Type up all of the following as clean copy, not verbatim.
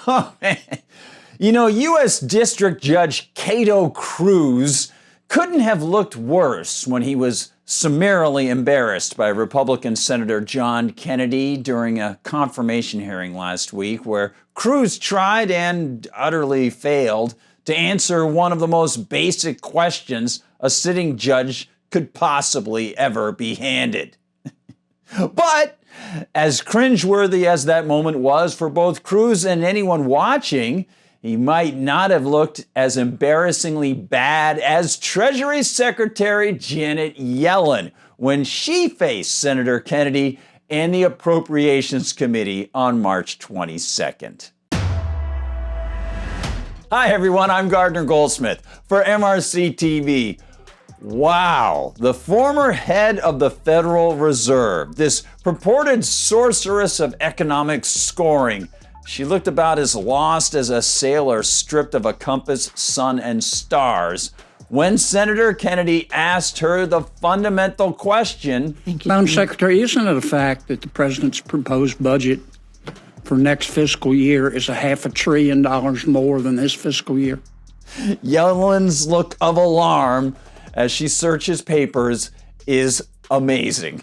Oh, man. You know, U.S. District Judge Cato Cruz couldn't have looked worse when he was summarily embarrassed by Republican Senator John Kennedy during a confirmation hearing last week, where Cruz tried and utterly failed to answer one of the most basic questions a sitting judge could possibly ever be handed. But as cringeworthy as that moment was for both Cruz and anyone watching, he might not have looked as embarrassingly bad as Treasury Secretary Janet Yellen when she faced Senator Kennedy and the Appropriations Committee on March 22nd. Hi everyone, I'm Gardner Goldsmith for MRC-TV. Wow, the former head of the Federal Reserve, this purported sorceress of economic scoring, she looked about as lost as a sailor stripped of a compass, sun, and stars when Senator Kennedy asked her the fundamental question. Madam Secretary, isn't it a fact that the president's proposed budget for next fiscal year is $500 billion more than this fiscal year? Yellen's look of alarm as she searches papers is amazing.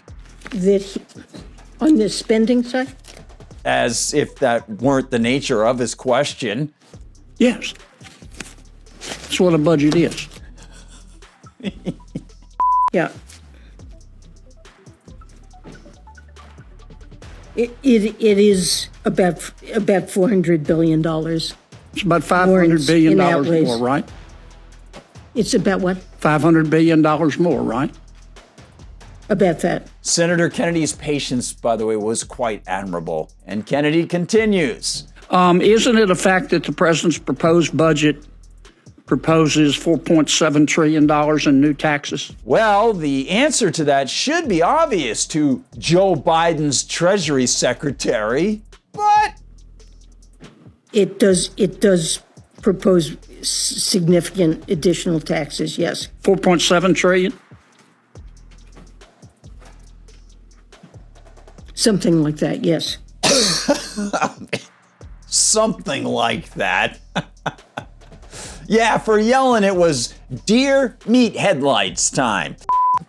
On the spending side? As if that weren't the nature of his question. Yes. That's what a budget is. Yeah. It is about $400 billion. It's about $500 billion more, right? It's about what? $500 billion more, right? About that. Senator Kennedy's patience, by the way, was quite admirable. And Kennedy continues. Isn't it a fact that the president's proposed budget proposes $4.7 trillion in new taxes? Well, the answer to that should be obvious to Joe Biden's Treasury Secretary, but it does propose significant additional taxes, yes. 4.7 trillion? Something like that, yes. Something like that. Yeah, for Yellen, it was deer meat headlights time.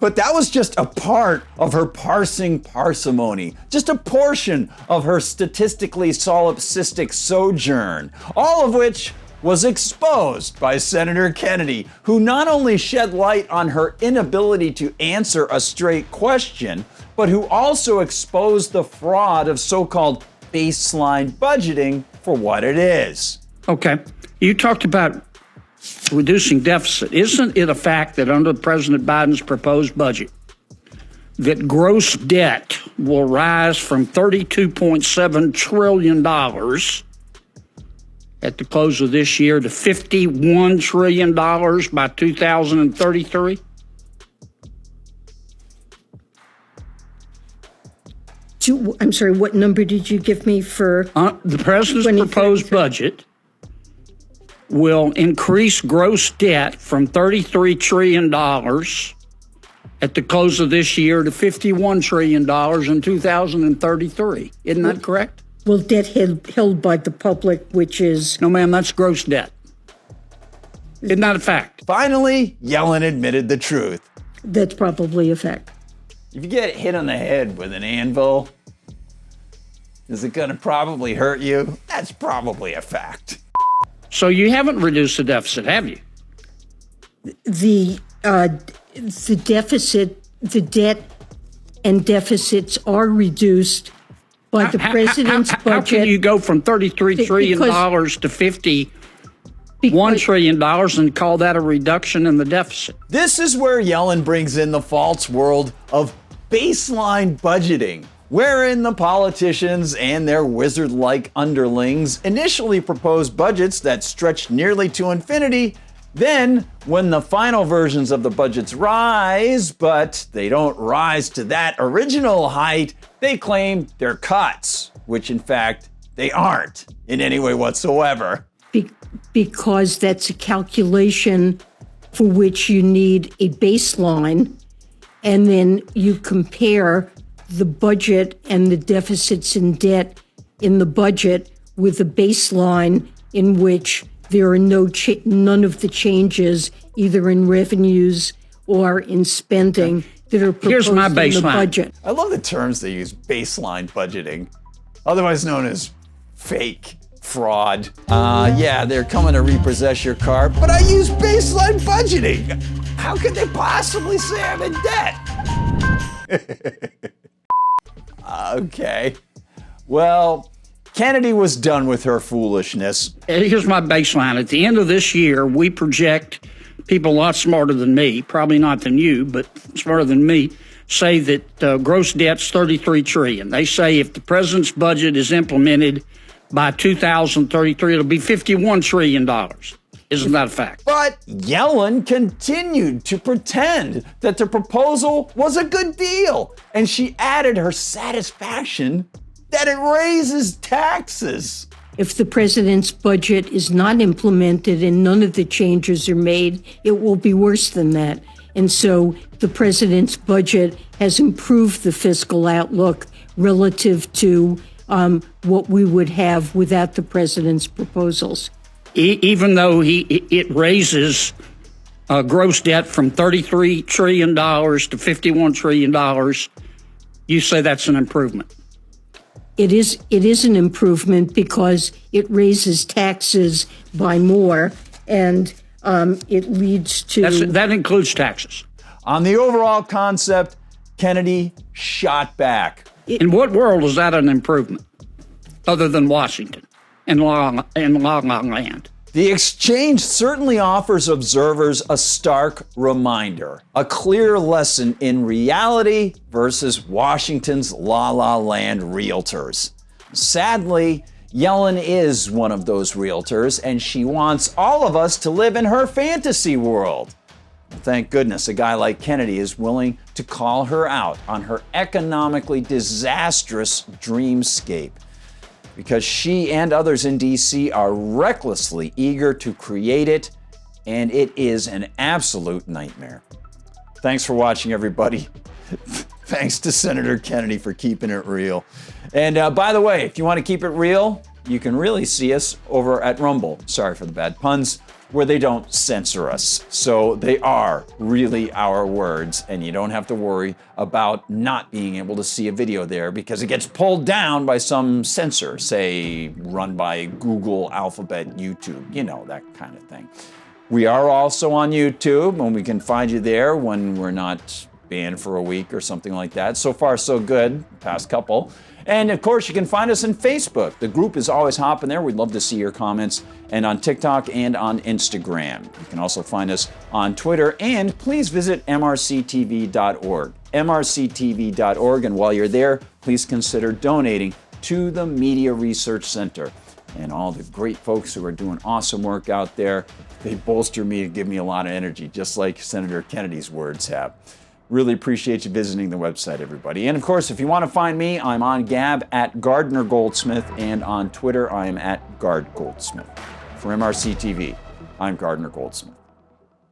But that was just a part of her parsing parsimony, just a portion of her statistically solipsistic sojourn, all of which was exposed by Senator Kennedy, who not only shed light on her inability to answer a straight question, but who also exposed the fraud of so-called baseline budgeting for what it is. Okay. You talked about reducing deficit. Isn't it a fact that under President Biden's proposed budget, that gross debt will rise from $32.7 trillion at the close of this year to $51 trillion by 2033? I'm sorry, what number did you give me for? The president's proposed budget will increase gross debt from $33 trillion at the close of this year to $51 trillion in 2033. Isn't that correct? Well, debt held by the public, which is... No, ma'am, that's gross debt. Isn't that a fact? Finally, Yellen admitted the truth. That's probably a fact. If you get hit on the head with an anvil, is it going to probably hurt you? That's probably a fact. So you haven't reduced the deficit, have you? The deficit, the debt and deficits are reduced by the president's budget. How can you go from $33 trillion to $51 trillion and call that a reduction in the deficit? This is where Yellen brings in the false world of baseline budgeting, wherein the politicians and their wizard-like underlings initially proposed budgets that stretched nearly to infinity. Then, when the final versions of the budgets rise, but they don't rise to that original height, they claim they're cuts, which in fact, they aren't in any way whatsoever. Because that's a calculation for which you need a baseline, and then you compare the budget and the deficits in debt in the budget with a baseline in which there are none of the changes, either in revenues or in spending, that are proposed Here's my in the baseline. budget. I love the terms they use, baseline budgeting, otherwise known as fake fraud. Yeah, they're coming to repossess your car, but I use baseline budgeting. How could they possibly say I'm in debt? Okay. Well, Kennedy was done with her foolishness. Here's my baseline. At the end of this year, we project people a lot smarter than me, probably not than you, but smarter than me, say that gross debt's $33 trillion. They say if the president's budget is implemented by 2033, it'll be $51 trillion. Isn't that a fact? But Yellen continued to pretend that the proposal was a good deal, and she added her satisfaction that it raises taxes. If the president's budget is not implemented and none of the changes are made, it will be worse than that. And so the president's budget has improved the fiscal outlook relative to what we would have without the president's proposals. Even though it raises gross debt from $33 trillion to $51 trillion, you say that's an improvement. It is an improvement because it raises taxes by more, and it leads to... That includes taxes. On the overall concept, Kennedy shot back. In what world is that an improvement, other than Washington and La La Land? The exchange certainly offers observers a stark reminder, a clear lesson in reality versus Washington's La La Land realtors. Sadly, Yellen is one of those realtors, and she wants all of us to live in her fantasy world. Thank goodness a guy like Kennedy is willing to call her out on her economically disastrous dreamscape, because she and others in D.C. are recklessly eager to create it, and it is an absolute nightmare. Thanks for watching, everybody. Thanks to Senator Kennedy for keeping it real. And by the way, if you want to keep it real, you can really see us over at Rumble. Sorry for the bad puns. Where they don't censor us. So they are really our words, and you don't have to worry about not being able to see a video there because it gets pulled down by some censor, say run by Google, Alphabet, YouTube, you know, that kind of thing. We are also on YouTube, and we can find you there when we're not banned for a week or something like that. So far, so good, past couple. And of course, you can find us on Facebook. The group is always hopping there. We'd love to see your comments. And on TikTok and on Instagram. You can also find us on Twitter. And please visit MRCTV.org. MRCTV.org. And while you're there, please consider donating to the Media Research Center. And all the great folks who are doing awesome work out there, they bolster me and give me a lot of energy, just like Senator Kennedy's words have. Really appreciate you visiting the website, everybody. And of course, if you want to find me, I'm on Gab at Gardner Goldsmith, and on Twitter, I am at Gard Goldsmith. For MRC TV, I'm Gardner Goldsmith.